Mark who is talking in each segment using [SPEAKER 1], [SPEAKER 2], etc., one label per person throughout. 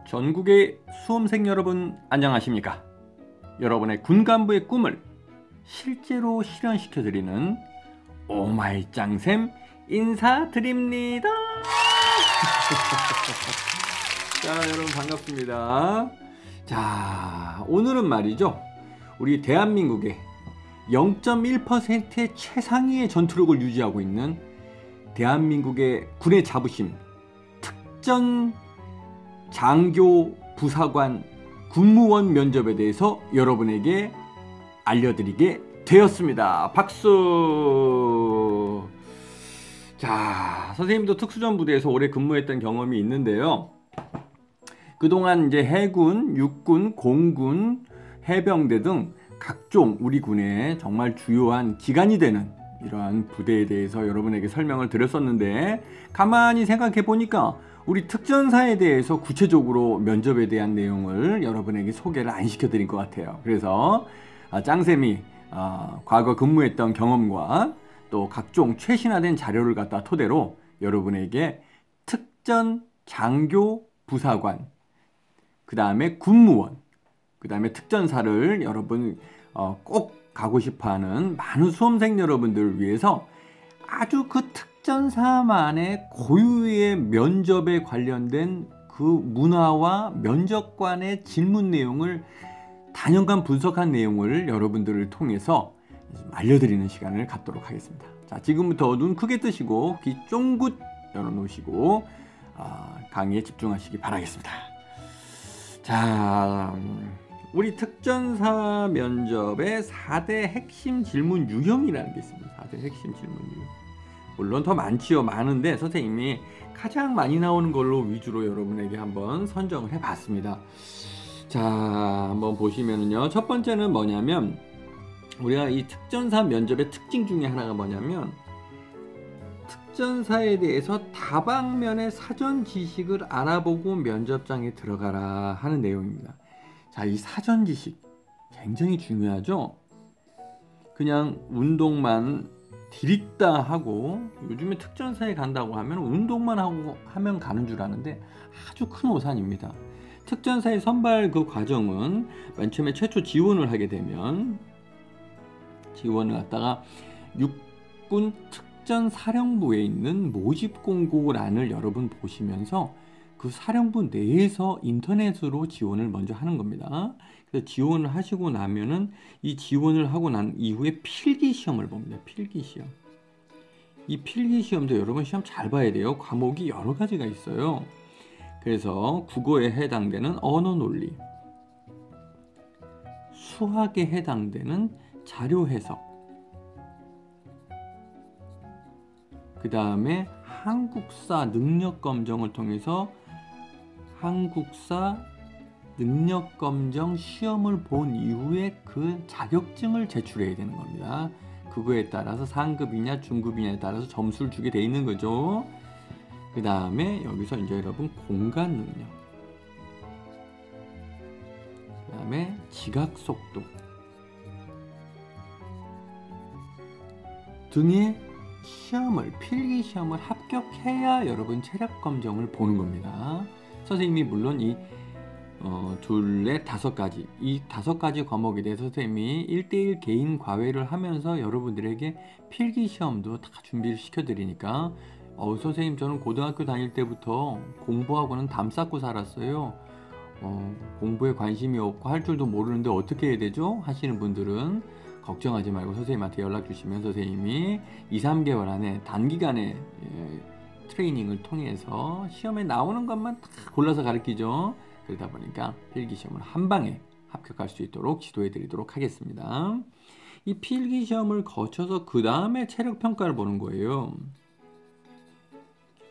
[SPEAKER 1] 전국의 수험생 여러분 안녕하십니까? 여러분의 군간부의 꿈을 실제로 실현시켜드리는 오마이짱쌤 인사드립니다. 자, 여러분 반갑습니다. 자, 오늘은 말이죠, 우리 대한민국의 0.1%의 최상위의 전투력을 유지하고 있는 대한민국의 군의 자부심, 특전 장교 부사관 군무원 면접에 대해서 여러분에게 알려드리게 되었습니다. 박수! 자, 선생님도 특수전부대에서 오래 근무했던 경험이 있는데요. 그동안 이제 해군, 육군, 공군, 해병대 등 각종 우리 군의 정말 주요한 기관이 되는 이러한 부대에 대해서 여러분에게 설명을 드렸었는데, 가만히 생각해 보니까 우리 특전사에 대해서 구체적으로 면접에 대한 내용을 여러분에게 소개를 안 시켜드린 것 같아요. 그래서 짱쌤이 과거 근무했던 경험과 또 각종 최신화된 자료를 갖다 토대로 여러분에게 특전 장교 부사관, 그 다음에 군무원, 그 다음에 특전사를 여러분 꼭 가고 싶어하는 많은 수험생 여러분들을 위해서 아주 그 특전사만의 고유의 면접에 관련된 그 문화와 면접관의 질문 내용을 단연간 분석한 내용을 여러분들을 통해서 알려드리는 시간을 갖도록 하겠습니다. 자, 지금부터 눈 크게 뜨시고 귀 쫑긋 열어놓으시고 강의에 집중하시기 바라겠습니다. 자, 우리 특전사 면접의 4대 핵심 질문 유형이라는 게 있습니다. 4대 핵심 질문 유형. 물론 더 많지요. 많은데 선생님이 가장 많이 나오는 걸로 위주로 여러분에게 한번 선정을 해봤습니다. 자, 한번 보시면은요. 첫 번째는 뭐냐면, 우리가 이 특전사 면접의 특징 중에 하나가 뭐냐면, 특전사에 대해서 다방면의 사전 지식을 알아보고 면접장에 들어가라 하는 내용입니다. 자, 이 사전 지식 굉장히 중요하죠. 그냥 운동만 디립다 하고, 요즘에 특전사에 간다고 하면 운동만 하고 하면 가는 줄 아는데 아주 큰 오산입니다. 특전사의 선발 그 과정은 맨 처음에 최초 지원을 하게 되면 지원을 갖다가 육군 특전사령부에 있는 모집 공고란을 여러분 보시면서 그 사령부 내에서 인터넷으로 지원을 먼저 하는 겁니다. 그래서 지원을 하시고 나면은 이 지원을 하고 난 이후에 필기 시험을 봅니다. 필기 시험. 이 필기 시험도 여러분 시험 잘 봐야 돼요. 과목이 여러 가지가 있어요. 그래서 국어에 해당되는 언어 논리, 수학에 해당되는 자료 해석, 그 다음에 한국사 능력 검정을 통해서 한국사 능력검정 시험을 본 이후에 그 자격증을 제출해야 되는 겁니다. 그거에 따라서 상급이냐 중급이냐에 따라서 점수를 주게 돼 있는 거죠. 그 다음에 여기서 이제 여러분 공간 능력, 그 다음에 지각 속도 등의 시험을, 필기 시험을 합격해야 여러분 체력 검정을 보는 겁니다. 선생님이 물론 이 둘레 5가지, 이 5가지 과목에 대해서 선생님이 1대1 개인 과외를 하면서 여러분들에게 필기 시험도 다 준비를 시켜드리니까, 선생님 저는 고등학교 다닐 때부터 공부하고는 담 쌓고 살았어요. 공부에 관심이 없고 할 줄도 모르는데 어떻게 해야 되죠? 하시는 분들은 걱정하지 말고 선생님한테 연락 주시면 선생님이 2-3개월 안에 단기간에 트레이닝을 통해서 시험에 나오는 것만 다 골라서 가르치죠. 그러다 보니까 필기시험을 한 방에 합격할 수 있도록 지도해 드리도록 하겠습니다. 이 필기시험을 거쳐서 그 다음에 체력평가를 보는 거예요.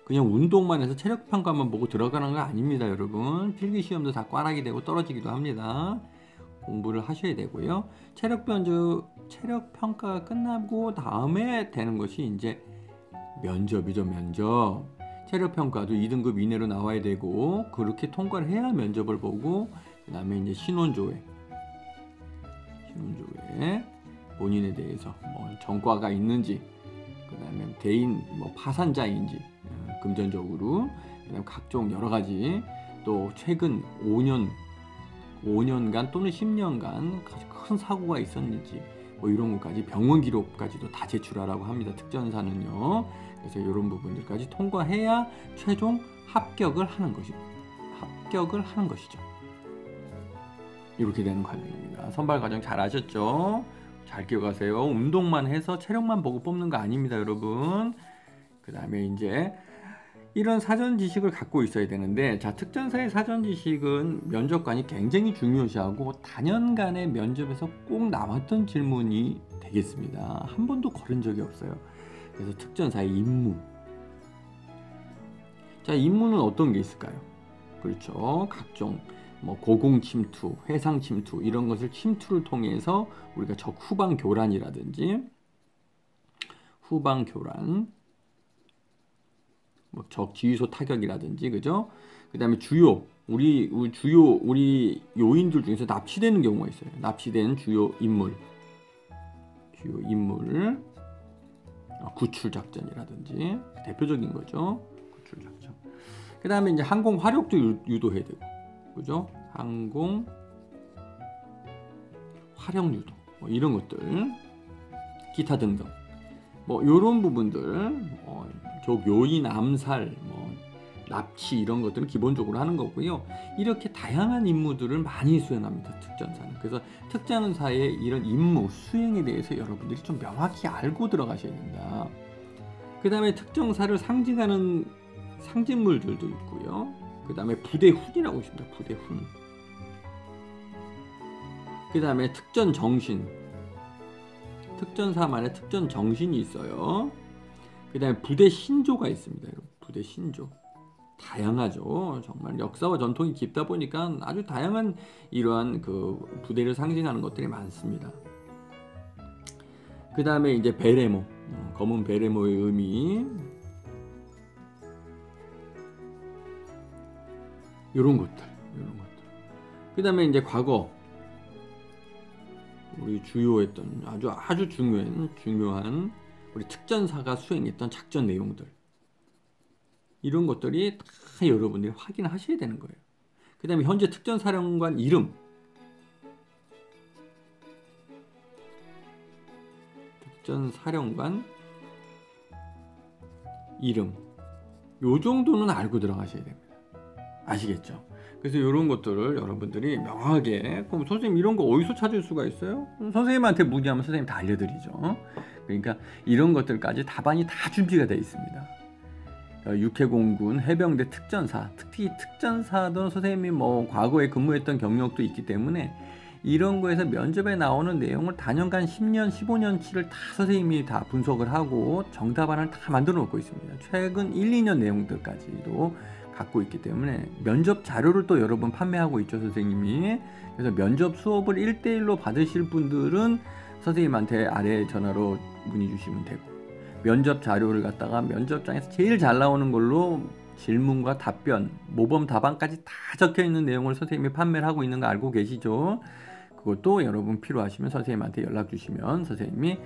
[SPEAKER 1] 그냥 운동만 해서 체력평가만 보고 들어가는 거 아닙니다, 여러분. 필기시험도 다 꽈락이 되고 떨어지기도 합니다. 공부를 하셔야 되고요. 체력평가가 끝나고 다음에 되는 것이 이제 면접이죠, 면접. 체력평가도 2등급 이내로 나와야 되고, 그렇게 통과를 해야 면접을 보고, 그 다음에 이제 신원조회 본인에 대해서 뭐 전과가 있는지, 그 다음에 대인 뭐 파산자인지 금전적으로, 그 다음에 각종 여러 가지 또 최근 5년간 또는 10년간 큰 사고가 있었는지 뭐 이런 것까지 병원 기록까지도 다 제출하라고 합니다. 특전사는요. 그래서 이런 부분들까지 통과해야 최종 합격을 하는 것이죠. 이렇게 되는 과정입니다. 선발 과정 잘 아셨죠? 잘 기억하세요. 운동만 해서 체력만 보고 뽑는 거 아닙니다, 여러분. 그 다음에 이제 이런 사전 지식을 갖고 있어야 되는데, 자, 특전사의 사전 지식은 면접관이 굉장히 중요시하고 단연간의 면접에서 꼭 나왔던 질문이 되겠습니다. 한 번도 거른 적이 없어요. 그래서 특전사의 임무. 자, 임무는 어떤 게 있을까요? 그렇죠. 각종 뭐 고공 침투, 해상 침투 이런 것을 침투를 통해서 우리가 적 후방 교란이라든지 뭐 적 지휘소 타격이라든지, 그죠? 그다음에 우리 요인들 중에서 납치되는 경우가 있어요. 납치된 주요 인물 구출 작전이라든지 대표적인 거죠. 구출 작전. 그다음에 이제 항공 화력도 유도해야 되고, 그죠? 항공 화력 유도 뭐 이런 것들, 기타 등등 뭐 이런 부분들, 적 요인 암살, 뭐 납치 이런 것들은 기본적으로 하는 거고요. 이렇게 다양한 임무들을 많이 수행합니다, 특전사는. 그래서 특전사의 이런 임무 수행에 대해서 여러분들이 좀 명확히 알고 들어가셔야 된다. 그 다음에 특전사를 상징하는 상징물들도 있고요. 그 다음에 부대훈이라고 있습니다. 부대훈. 그 다음에 특전 정신. 특전사만의 특전 정신이 있어요. 그 다음에 부대 신조가 있습니다. 여러분. 부대 신조. 다양하죠. 정말 역사와 전통이 깊다 보니까 아주 다양한 이러한 그 부대를 상징하는 것들이 많습니다. 그 다음에 이제 베레모. 검은 베레모의 의미. 이런 것들. 그 다음에 이제 우리 주요했던 아주 중요한 우리 특전사가 수행했던 작전 내용들, 이런 것들이 다 여러분들이 확인하셔야 되는 거예요. 그 다음에 현재 특전사령관 이름, 특전사령관 이름, 요 정도는 알고 들어가셔야 됩니다. 아시겠죠? 그래서 이런 것들을 여러분들이 명확하게, 그럼 선생님 이런 거 어디서 찾을 수가 있어요? 선생님한테 문의하면 선생님 다 알려드리죠. 그러니까 이런 것들까지 답안이 다 준비가 되어 있습니다. 육해공군, 해병대 특전사, 특히 특전사도 선생님이 뭐 과거에 근무했던 경력도 있기 때문에 이런 거에서 면접에 나오는 내용을 단연간 10년, 15년치를 다 선생님이 다 분석을 하고 정답안을 다 만들어 놓고 있습니다. 최근 1, 2년 내용들까지도 갖고 있기 때문에 면접 자료를 또 여러분 판매하고 있죠, 선생님이. 그래서 면접 수업을 1대1로 받으실 분들은 선생님한테 아래 전화로 문의 주시면 되고, 면접 자료를 갖다가 면접장에서 제일 잘 나오는 걸로 질문과 답변, 모범 답안까지 다 적혀 있는 내용을 선생님이 판매를 하고 있는 거 알고 계시죠? 그것도 여러분 필요하시면 선생님한테 연락 주시면 선생님이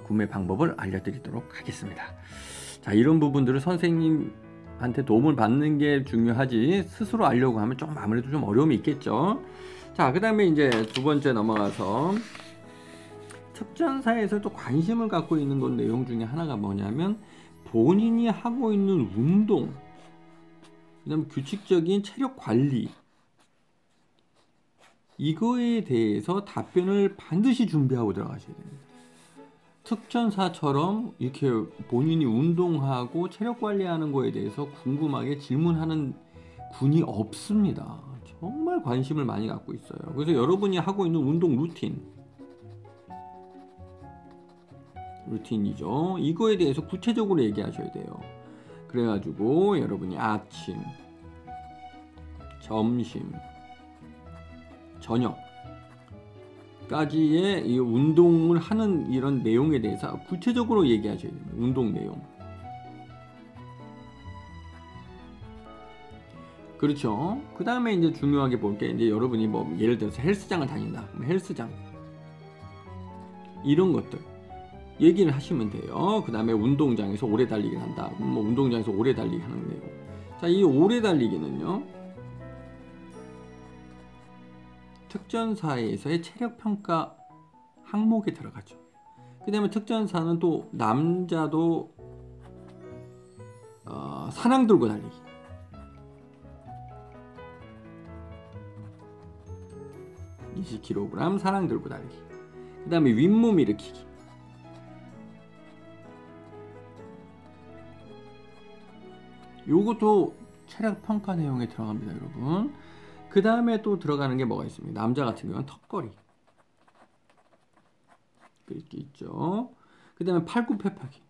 [SPEAKER 1] 구매 방법을 알려드리도록 하겠습니다. 자, 이런 부분들을 선생님한테 도움을 받는 게 중요하지 스스로 알려고 하면 좀 아무래도 좀 어려움이 있겠죠. 자, 그 다음에 이제 두 번째 넘어가서 특전사에서 또 관심을 갖고 있는 건 내용 중에 하나가 뭐냐면 본인이 하고 있는 운동, 그다음에 규칙적인 체력 관리, 이거에 대해서 답변을 반드시 준비하고 들어가셔야 됩니다. 특전사처럼 이렇게 본인이 운동하고 체력 관리하는 거에 대해서 궁금하게 질문하는 군이 없습니다. 정말 관심을 많이 갖고 있어요. 그래서 여러분이 하고 있는 운동 루틴이죠. 이거에 대해서 구체적으로 얘기하셔야 돼요. 그래가지고 여러분이 아침, 점심, 저녁까지의 이 운동을 하는 이런 내용에 대해서 구체적으로 얘기하셔야 됩니다. 운동 내용. 그렇죠. 그 다음에 이제 중요하게 볼 게 이제 여러분이 뭐 예를 들어서 헬스장을 다닌다. 헬스장. 이런 것들. 얘기를 하시면 돼요. 그 다음에 운동장에서 오래 달리기를 한다. 뭐 운동장에서 오래 달리기 하는 내용. 자, 이 오래 달리기는요, 특전사에서의 체력평가 항목에 들어가죠. 그 다음에 특전사는 또 남자도 사낭 들고 달리기, 20kg 사낭 들고 달리기, 그 다음에 윗몸 일으키기, 요것도 체력평가 내용에 들어갑니다, 여러분. 그 다음에 또 들어가는 게 뭐가 있습니다. 남자 같은 경우는 턱걸이 그렇게 있죠. 그 다음에 팔굽혀펴기,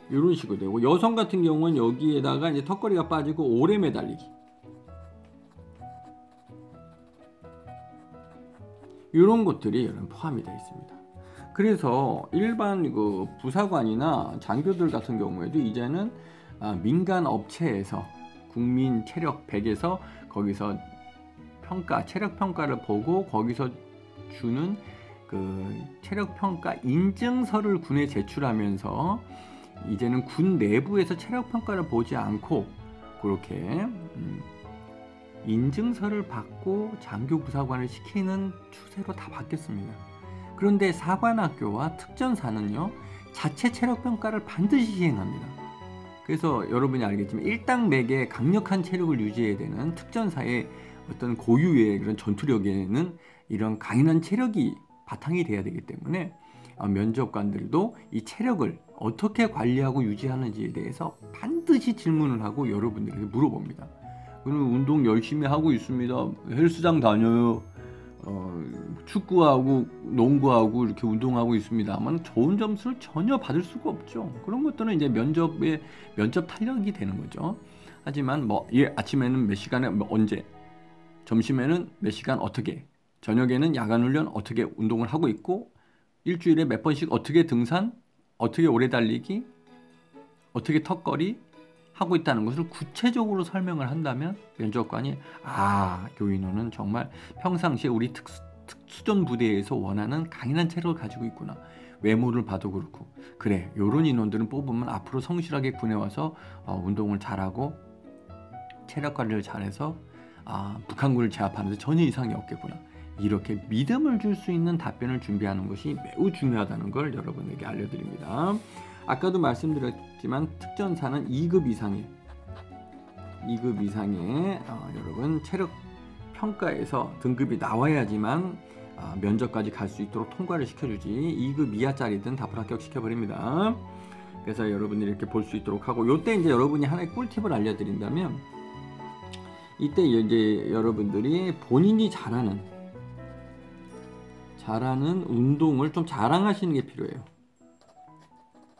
[SPEAKER 1] 이런 식으로 되고, 여성 같은 경우는 여기에다가 이제 턱걸이가 빠지고 오래 매달리기, 이런 것들이 여러분 포함이 되어 있습니다. 그래서 일반 그 부사관이나 장교들 같은 경우에도 이제는 민간 업체에서 국민 체력 100에서 거기서 평가, 체력 평가를 보고 거기서 주는 그 체력 평가 인증서를 군에 제출하면서 이제는 군 내부에서 체력 평가를 보지 않고 그렇게 인증서를 받고 장교 부사관을 시키는 추세로 다 바뀌었습니다. 그런데 사관학교와 특전사는요, 자체 체력 평가를 반드시 시행합니다. 그래서 여러분이 알겠지만 일당백의 강력한 체력을 유지해야 되는 특전사의 어떤 고유의 그런 전투력에는 이런 강인한 체력이 바탕이 돼야 되기 때문에 면접관들도 이 체력을 어떻게 관리하고 유지하는지에 대해서 반드시 질문을 하고 여러분들에게 물어봅니다. 그러면 운동 열심히 하고 있습니다. 헬스장 다녀요. 축구하고 농구하고 이렇게 운동하고 있습니다만 좋은 점수를 전혀 받을 수가 없죠. 그런 것들은 이제 면접 탄력이 되는 거죠. 하지만 아침에는 몇 시간에 언제, 점심에는 몇 시간 어떻게, 저녁에는 야간 훈련 어떻게 운동을 하고 있고, 일주일에 몇 번씩 어떻게 등산, 어떻게 오래 달리기, 어떻게 턱걸이 하고 있다는 것을 구체적으로 설명을 한다면 면접관이 교인호는 정말 평상시에 우리 특수전 부대에서 원하는 강인한 체력을 가지고 있구나. 외모를 봐도 그렇고, 그래, 요런 인원들은 뽑으면 앞으로 성실하게 군에 와서 운동을 잘하고 체력 관리를 잘해서 북한군을 제압하는 데 전혀 이상이 없겠구나. 이렇게 믿음을 줄 수 있는 답변을 준비하는 것이 매우 중요하다는 걸 여러분에게 알려드립니다. 아까도 말씀드렸지만 특전사는 2급 이상의 여러분 체력 평가에서 등급이 나와야지만 면접까지 갈 수 있도록 통과를 시켜주지, 2급 이하짜리든 다 불합격시켜버립니다. 그래서 여러분들이 이렇게 볼 수 있도록 하고, 요때 이제 여러분이 하나의 꿀팁을 알려드린다면, 이때 이제 여러분들이 본인이 잘하는 운동을 좀 자랑하시는 게 필요해요.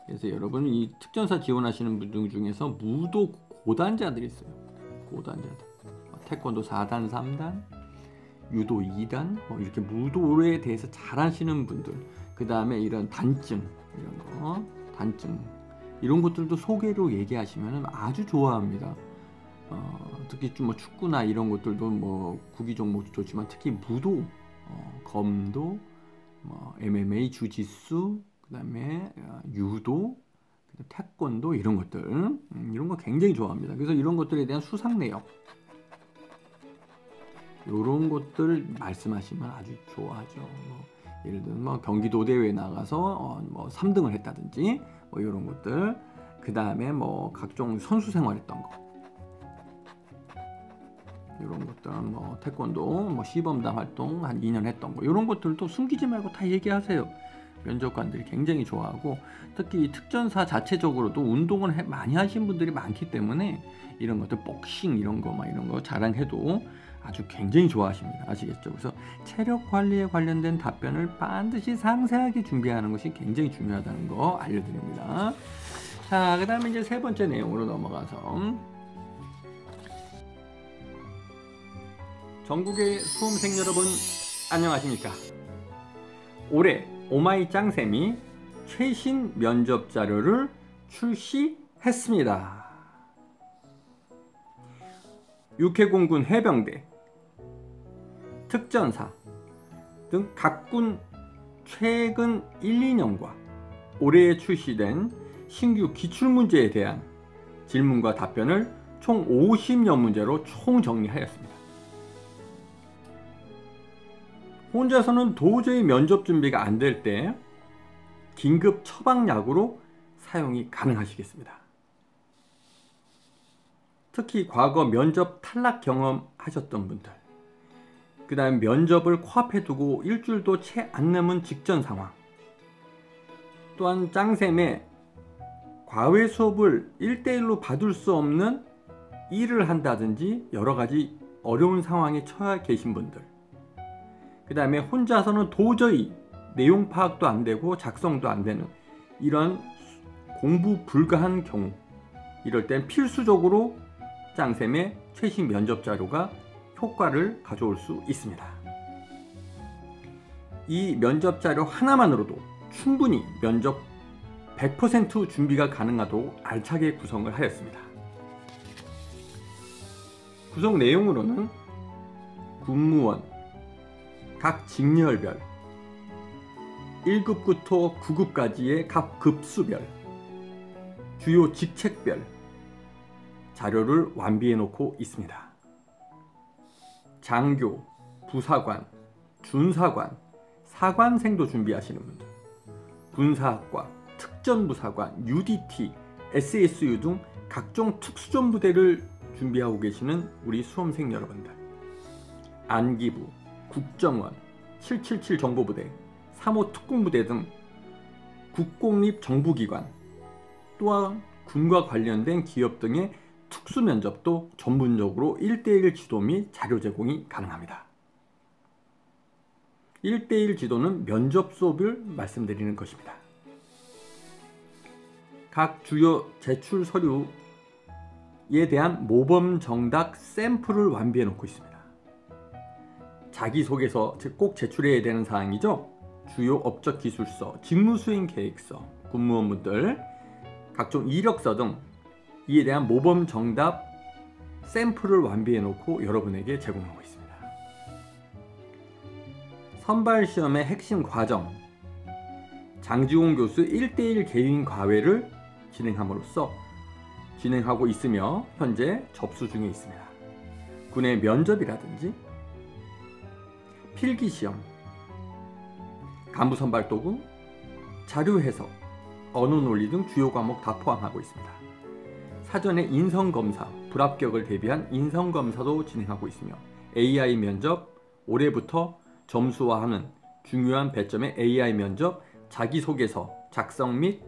[SPEAKER 1] 그래서 여러분 이 특전사 지원하시는 분들 중에서 무도 고단자들이 있어요. 고단자들, 태권도 4단, 3단, 유도 2단, 이렇게 무도에 대해서 잘하시는 분들, 그 다음에 이런 단증, 이런 것들도 소개로 얘기하시면 아주 좋아합니다. 특히 좀 축구나 이런 것들도 구기 종목도 좋지만 특히 무도, 검도, MMA, 주짓수, 그 다음에 유도, 태권도, 이런 것들, 이런 거 굉장히 좋아합니다. 그래서 이런 것들에 대한 수상 내역, 이런 것들 말씀하시면 아주 좋아하죠. 예를 들면 경기도 대회에 나가서 3등을 했다든지 이런 것들, 그 다음에 각종 선수 생활했던 거, 이런 것들, 태권도 시범단 활동 한 2년 했던 거, 이런 것들도 숨기지 말고 다 얘기하세요. 면접관들이 굉장히 좋아하고, 특히 이 특전사 자체적으로도 운동을 많이 하신 분들이 많기 때문에 이런 것들, 복싱 이런 거 자랑해도 아주 굉장히 좋아하십니다. 아시겠죠? 그래서 체력 관리에 관련된 답변을 반드시 상세하게 준비하는 것이 굉장히 중요하다는 거 알려드립니다. 자, 그 다음에 이제 세 번째 내용으로 넘어가서, 전국의 수험생 여러분 안녕하십니까? 올해 오마이 짱쌤이 최신 면접 자료를 출시했습니다. 육해공군 해병대, 특전사 등 각군 최근 1, 2년과 올해 출시된 신규 기출문제에 대한 질문과 답변을 총 50여 문제로 총정리하였습니다. 혼자서는 도저히 면접 준비가 안 될 때 긴급 처방약으로 사용이 가능하시겠습니다. 특히 과거 면접 탈락 경험하셨던 분들, 그 다음 면접을 코앞에 두고 일주일도 채 안 남은 직전 상황, 또한 짱쌤의 과외 수업을 1대1로 받을 수 없는 일을 한다든지 여러 가지 어려운 상황에 처해 계신 분들, 그 다음에 혼자서는 도저히 내용 파악도 안 되고 작성도 안 되는 이런 공부 불가한 경우, 이럴 땐 필수적으로 짱쌤의 최신 면접 자료가 효과를 가져올 수 있습니다. 이 면접 자료 하나만으로도 충분히 면접 100% 준비가 가능하도록 알차게 구성을 하였습니다. 구성 내용으로는 군무원, 각 직렬별, 1급부터 9급까지의 각 급수별, 주요 직책별 자료를 완비해 놓고 있습니다. 장교, 부사관, 준사관, 사관생도 준비하시는 분들, 군사학과, 특전부사관, UDT, SSU 등 각종 특수전 부대를 준비하고 계시는 우리 수험생 여러분들, 안기부, 국정원, 777 정보부대, 3호 특공부대 등 국공립 정부기관, 또한 군과 관련된 기업 등의 특수면접도 전문적으로 1대1 지도 및 자료 제공이 가능합니다. 1대1 지도는 면접 수업을 말씀드리는 것입니다. 각 주요 제출 서류에 대한 모범 정답 샘플을 완비해 놓고 있습니다. 자기소개서, 즉 꼭 제출해야 되는 사항이죠. 주요 업적 기술서, 직무수행 계획서, 군무원분들 각종 이력서 등 이에 대한 모범 정답 샘플을 완비해 놓고 여러분에게 제공하고 있습니다. 선발시험의 핵심 과정, 장지홍 교수 1대1 개인 과외를 진행하고 있으며 현재 접수 중에 있습니다. 군의 면접이라든지 필기시험, 간부선발도구, 자료해석, 언어논리 등 주요 과목 다 포함하고 있습니다. 사전에 인성검사, 불합격을 대비한 인성검사도 진행하고 있으며 AI 면접, 올해부터 점수화하는 중요한 배점의 AI 면접, 자기소개서 작성 및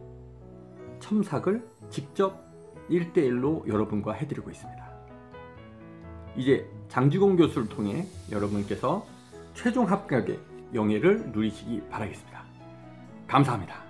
[SPEAKER 1] 첨삭을 직접 1대1로 여러분과 해드리고 있습니다. 이제 장지홍 교수를 통해 여러분께서 최종 합격의 영예를 누리시기 바라겠습니다. 감사합니다.